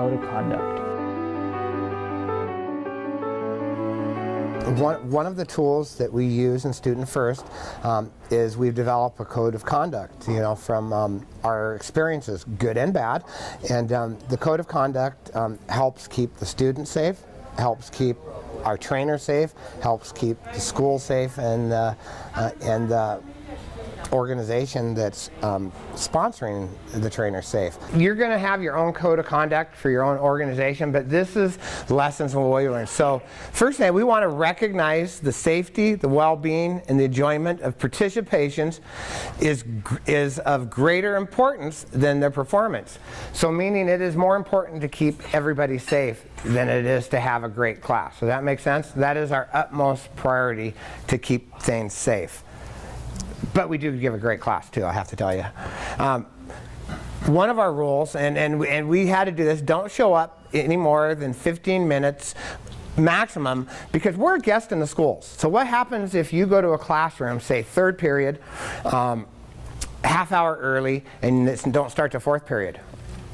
code of conduct? One of the tools that we use in Student First is we've developed a code of conduct, from our experiences, good and bad. And the code of conduct helps keep the student safe, helps keep our trainer safe, helps keep the school safe, and the organization that's sponsoring the trainer safe. You're going to have your own code of conduct for your own organization, but this is lessons from what we learned. So first thing, we want to recognize the safety, the well-being, and the enjoyment of participations is of greater importance than their performance. So meaning it is more important to keep everybody safe than it is to have a great class. So that makes sense? That is our utmost priority, to keep things safe. But we do give a great class too, I have to tell you. One of our rules, and we had to do this, don't show up any more than 15 minutes maximum, because we're a guest in the schools. So what happens if you go to a classroom, say third period, half hour early, and don't start to fourth period?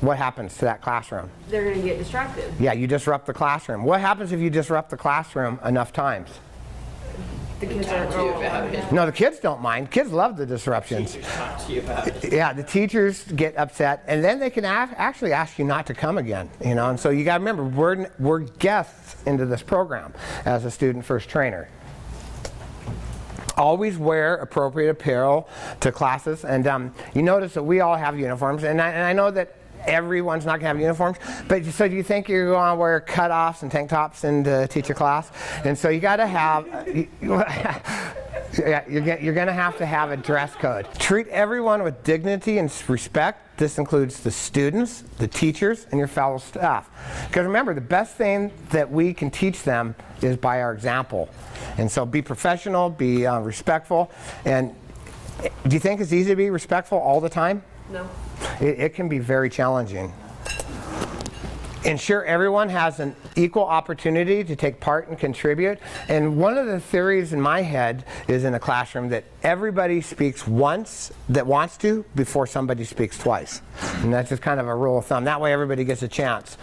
What happens to that classroom? They're going to get distracted. Yeah, you disrupt the classroom. What happens if you disrupt the classroom enough times? The kids aren't too about it. No, the kids don't mind. Kids love the disruptions. Teachers talk to you about it. Yeah, the teachers get upset, and then they can actually ask you not to come again. And so you got to remember, we're guests into this program as a Student First trainer. Always wear appropriate apparel to classes, and you notice that we all have uniforms, and I know that everyone's not going to have uniforms, but so do you think you're going to wear cutoffs and tank tops and teach a class? And so you got to have, yeah, you're going to have a dress code. Treat everyone with dignity and respect. This includes the students, the teachers, and your fellow staff. Because remember, the best thing that we can teach them is by our example. And so be professional, be respectful. And do you think it's easy to be respectful all the time? No. It can be very challenging. Ensure everyone has an equal opportunity to take part and contribute. And one of the theories in my head is in a classroom that everybody speaks once that wants to before somebody speaks twice. And that's just kind of a rule of thumb. That way everybody gets a chance.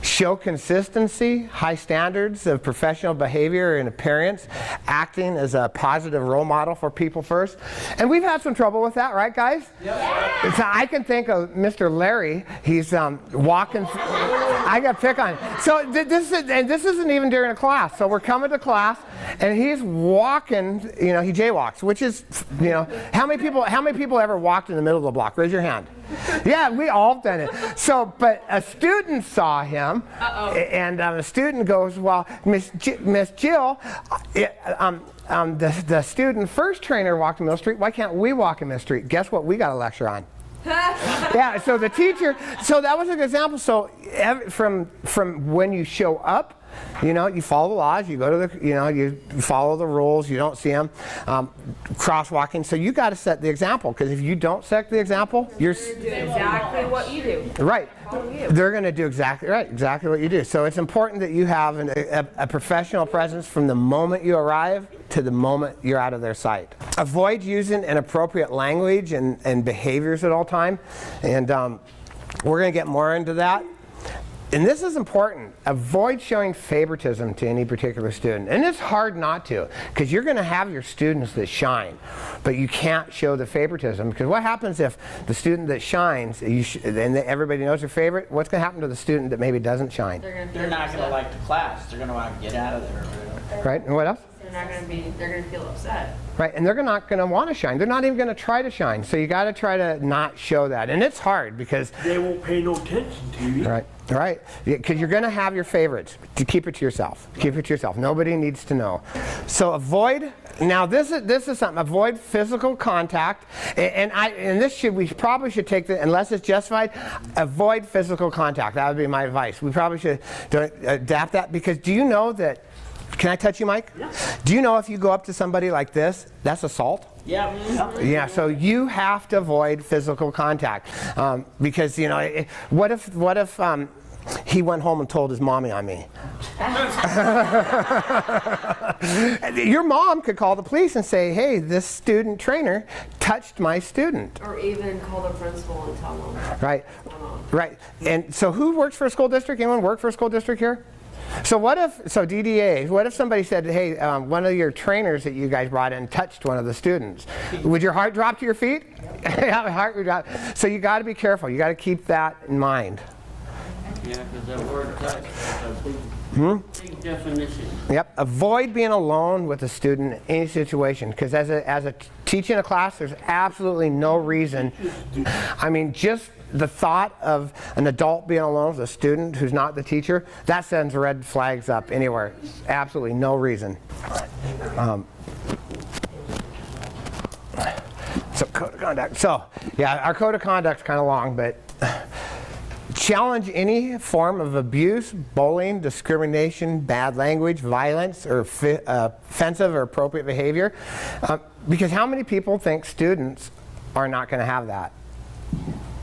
Show consistency, high standards of professional behavior and appearance, acting as a positive role model for people first. And we've had some trouble with that, right, guys? Yeah. So I can think of Mr. Larry. He's walking. I got to pick on him. So this isn't even during a class. So we're coming to class, and he's walking. He jaywalks, which is, how many people ever walked in the middle of the block? Raise your hand. Yeah, we all have done it. So, but a student saw him, and a student goes, "Well, Miss Jill, the Student First trainer walked in Mill Street. Why can't we walk in Mill Street?" Guess what? We got a lecture on. Yeah. So the teacher. So that was a good example. So from when you show up. You follow the laws, you go to the, you follow the rules, you don't see them. Crosswalking, so you got to set the example, because if you don't set the example, you're do exactly what you do. Right. They're going to do exactly what you do. So it's important that you have a professional presence from the moment you arrive to the moment you're out of their sight. Avoid using inappropriate language and behaviors at all time, and we're going to get more into that. And this is important. Avoid showing favoritism to any particular student. And it's hard not to, because you're going to have your students that shine, but you can't show the favoritism, because what happens if the student that shines, and everybody knows their favorite, what's going to happen to the student that maybe doesn't shine? They're not going to like the class. They're going to want to get out of there. Right, and what else? They're going to feel upset. Right, and they're not going to want to shine. They're not even going to try to shine. So you got to try to not show that. And it's hard, because they won't pay no attention to you. Right, because you're going to have your favorites. To keep it to yourself. Keep it to yourself. Nobody needs to know. So avoid. Now this is something. Avoid physical contact, we probably should take the, unless it's justified. Avoid physical contact. That would be my advice. We probably should adapt that, because do you know that? Can I touch you, Mike? Yeah. Do you know if you go up to somebody like this, that's assault? Yeah. Yeah, so you have to avoid physical contact, because what if he went home and told his mommy on me. Your mom could call the police and say, hey, this student trainer touched my student. Or even call the principal and tell them. Right, right. And so who works for a school district? Anyone work for a school district here? So DDA, what if somebody said, hey, one of your trainers that you guys brought in touched one of the students? Would your heart drop to your feet? Yeah, my heart would drop. So you got to be careful. You got to keep that in mind. Yeah, because that word touch is a big definition. Yep. Avoid being alone with a student in any situation, because as a teaching a class, there's absolutely no reason. I mean, just the thought of an adult being alone with a student who's not the teacher, that sends red flags up anywhere. Absolutely no reason. So code of conduct. So yeah, our code of conduct's kind of long, but challenge any form of abuse, bullying, discrimination, bad language, violence, or offensive or appropriate behavior. Because how many people think students are not going to have that?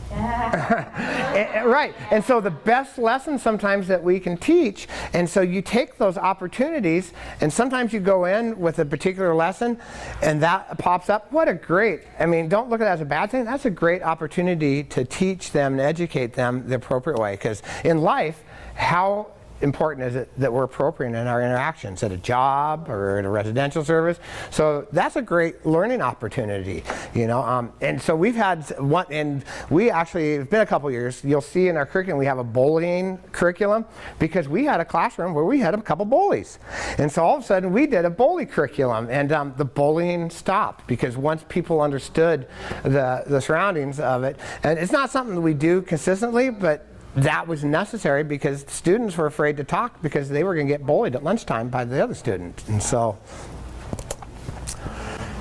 Right, and so the best lesson sometimes that we can teach, and so you take those opportunities, and sometimes you go in with a particular lesson and that pops up. What a great, I mean, don't look at that as a bad thing. That's a great opportunity to teach them and educate them the appropriate way, because in life, how important is it that we're appropriate in our interactions at a job or in a residential service? So that's a great learning opportunity, you know. And so we've had one, and we actually, it's been a couple years, you'll see in our curriculum we have a bullying curriculum, because we had a classroom where we had a couple bullies. And so all of a sudden we did a bully curriculum, and the bullying stopped, because once people understood the surroundings of it, and it's not something that we do consistently, but that was necessary because students were afraid to talk because they were going to get bullied at lunchtime by the other student. And so,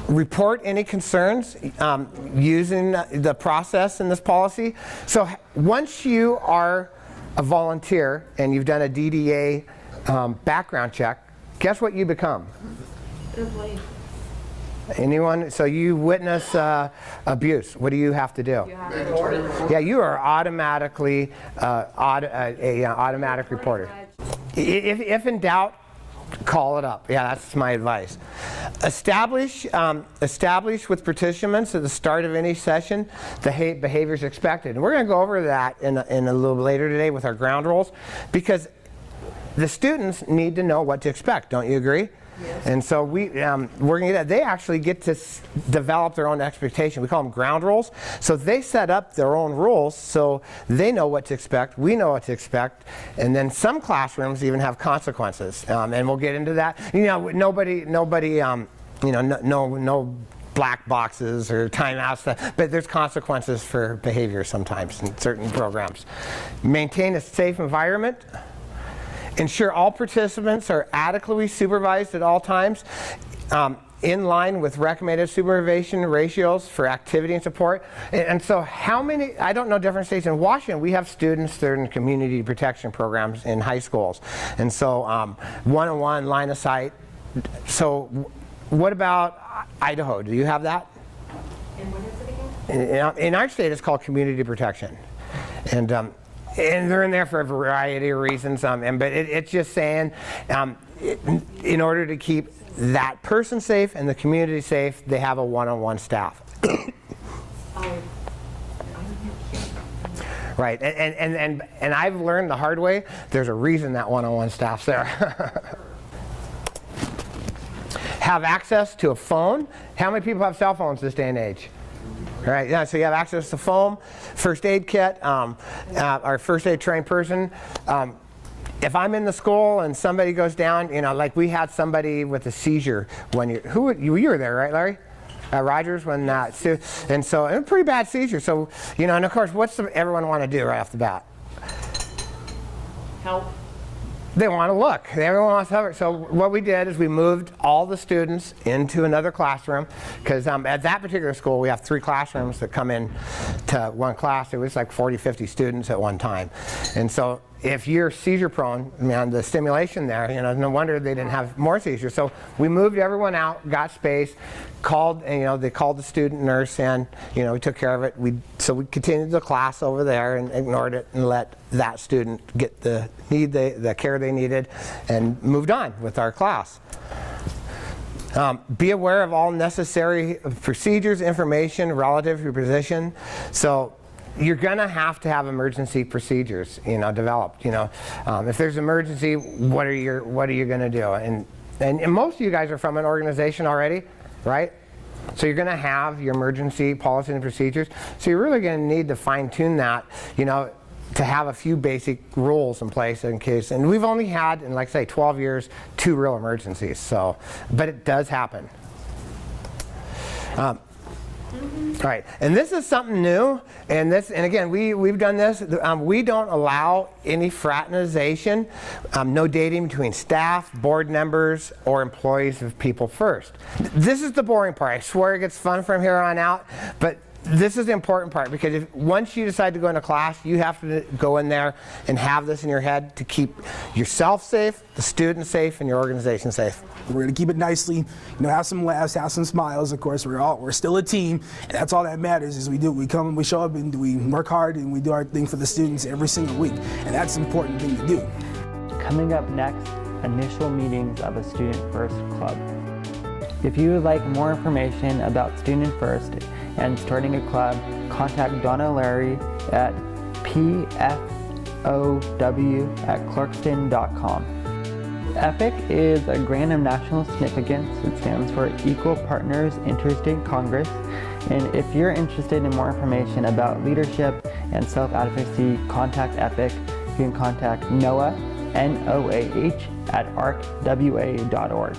report any concerns using the process in this policy. So once you are a volunteer and you've done a DDA background check, guess what you become? Employee. Anyone? So you witness abuse. What do you have to do? You have to report it. Yeah, you are automatically automatic reporter. If in doubt, call it up. Yeah, that's my advice. Establish with participants at the start of any session the behaviors expected. And we're going to go over that in a little later today with our ground rules, because the students need to know what to expect. Don't you agree? Yes. And so we're going to get that. They actually get to develop their own expectation. We call them ground rules. So they set up their own rules so they know what to expect. We know what to expect. And then some classrooms even have consequences. And we'll get into that. You know, nobody, you know, no black boxes or timeouts, but there's consequences for behavior sometimes in certain programs. Maintain a safe environment. Ensure all participants are adequately supervised at all times, in line with recommended supervision ratios for activity and support. And so how many, I don't know different states. In Washington, we have students that are in community protection programs in high schools. And so one-on-one, line of sight. So what about Idaho? Do you have that? And what is it again? In our state, it's called community protection. And they're in there for a variety of reasons, but it's just saying in order to keep that person safe and the community safe, they have a one-on-one staff. Right, and I've learned the hard way, there's a reason that one-on-one staff's there. Have access to a phone. How many people have cell phones this day and age? Right, yeah, so you have access to phone, first aid kit, our first aid trained person. If I'm in the school and somebody goes down, you know, like we had somebody with a seizure when you were there, right, Larry? Rogers, when and so a pretty bad seizure. So, you know, and of course, what's everyone want to do right off the bat? Help. They want to look. Everyone wants to have it. So what we did is we moved all the students into another classroom because at that particular school we have 3 classrooms that come in to one class. It was like 40, 50 students at one time. And so if you're seizure prone, man, the stimulation there, no wonder they didn't have more seizures. So we moved everyone out, got space, called, and, they called the student nurse in, we took care of it. So we continued the class over there and ignored it and let that student get the care they needed and moved on with our class. Be aware of all necessary procedures, information relative to your position. So you're going to have emergency procedures, developed. If there's an emergency, what are you going to do? And most of you guys are from an organization already, right? So you're going to have your emergency policies and procedures. So you're really going to need to fine-tune that, to have a few basic rules in place in case. And we've only had, in 12 years, 2 real emergencies. So, but it does happen. All right, and this is something new, and again, we've done this. We don't allow any fraternization, no dating between staff, board members, or employees of People First. This is the boring part. I swear it gets fun from here on out, but this is the important part because once you decide to go into class, you have to go in there and have this in your head to keep yourself safe, the students safe, and your organization safe. We're going to keep it nicely, have some laughs, have some smiles. Of course, we're still a team, and that's all that matters. Is we come, we show up, and we work hard, and we do our thing for the students every single week, and that's an important thing to do. Coming up next, initial meetings of a Student First Club. If you would like more information about Student First and starting a club, contact Donna Larry at pfow@clarkston.com. EPIC is a grant of national significance. It stands for Equal Partners Interstate Congress. And if you're interested in more information about leadership and self-advocacy, contact EPIC. You can contact Noah, Noah, @arcwa.org.